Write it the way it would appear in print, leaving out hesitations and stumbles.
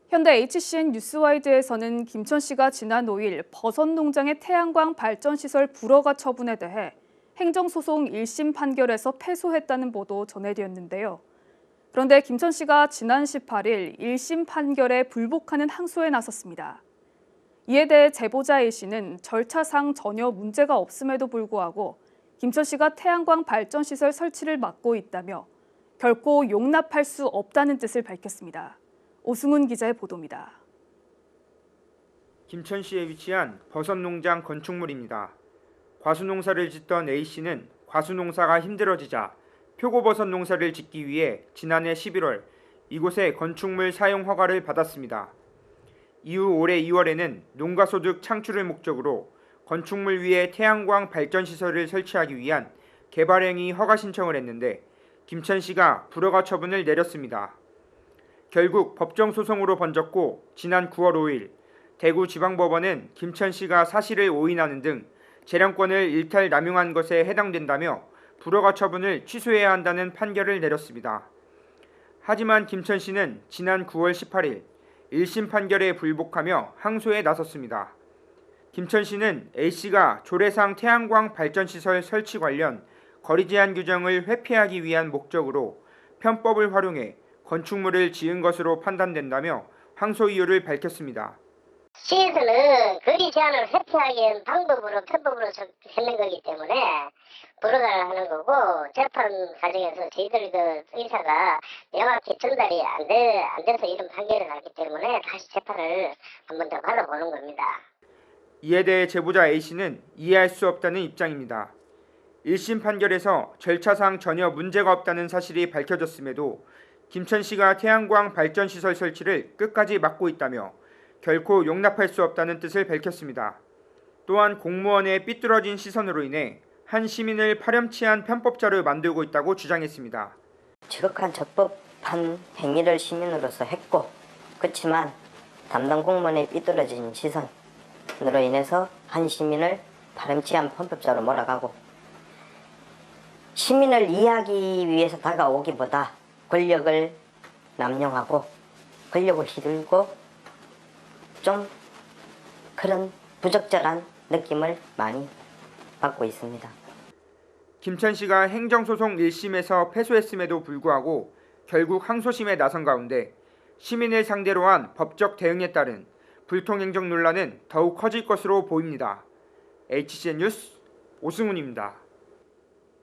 현대 HCN 뉴스와이드에서는 김천 씨가 지난 5일 버섯 농장의 태양광 발전시설 불허가 처분에 대해 행정소송 1심 판결에서 패소했다는 보도 전해드렸는데요. 그런데 김천 씨가 지난 18일 1심 판결에 불복하는 항소에 나섰습니다. 이에 대해 제보자 A씨는 절차상 전혀 문제가 없음에도 불구하고 김천 씨가 태양광 발전시설 설치를 막고 있다며 결코 용납할 수 없다는 뜻을 밝혔습니다. 오승훈 기자의 보도입니다. 김천시에 위치한 버섯농장 건축물입니다. 과수농사를 짓던 A씨는 과수농사가 힘들어지자 표고버섯 농사를 짓기 위해 지난해 11월 이곳에 건축물 사용 허가를 받았습니다. 이후 올해 2월에는 농가소득 창출을 목적으로 건축물 위에 태양광 발전시설을 설치하기 위한 개발행위 허가 신청을 했는데 김천시가 불허가 처분을 내렸습니다. 결국 법정소송으로 번졌고 지난 9월 5일 대구지방법원은 김천시가 사실을 오인하는 등 재량권을 일탈 남용한 것에 해당된다며 불허가 처분을 취소해야 한다는 판결을 내렸습니다. 하지만 김천시는 지난 9월 18일 1심 판결에 불복하며 항소에 나섰습니다. 김천시는 A씨가 조례상 태양광 발전시설 설치 관련 거리 제한 규정을 회피하기 위한 목적으로 편법을 활용해 건축물을 지은 것으로 판단된다며 항소 이유를 밝혔습니다. 시에서는 거리 제한을 회피하기 위한 방법으로 편법으로 했는 거기 때문에 불허가 하는 거고 재판 과정에서 저희들 의사가 명확히 전달이 안 돼서 이런 판결이 났기 때문에 다시 재판을 한 번 더 받아보는 겁니다. 이에 대해 제보자 A씨는 이해할 수 없다는 입장입니다. 1심 판결에서 절차상 전혀 문제가 없다는 사실이 밝혀졌음에도 김천시가 태양광 발전시설 설치를 끝까지 막고 있다며 결코 용납할 수 없다는 뜻을 밝혔습니다. 또한 공무원의 삐뚤어진 시선으로 인해 한 시민을 파렴치한 편법자로 만들고 있다고 주장했습니다. 지극한 적법한 행위를 시민으로서 했고 그렇지만 담당 공무원의 삐뚤어진 시선으로 인해서 한 시민을 파렴치한 편법자로 몰아가고 시민을 이해하기 위해서 다가오기보다 권력을 남용하고 권력을 휘둘고 좀 그런 부적절한 느낌을 많이 받고 있습니다. 김천시가 행정소송 1심에서 패소했음에도 불구하고 결국 항소심에 나선 가운데 시민을 상대로 한 법적 대응에 따른 불통행정 논란은 더욱 커질 것으로 보입니다. HCN 뉴스 오승훈입니다.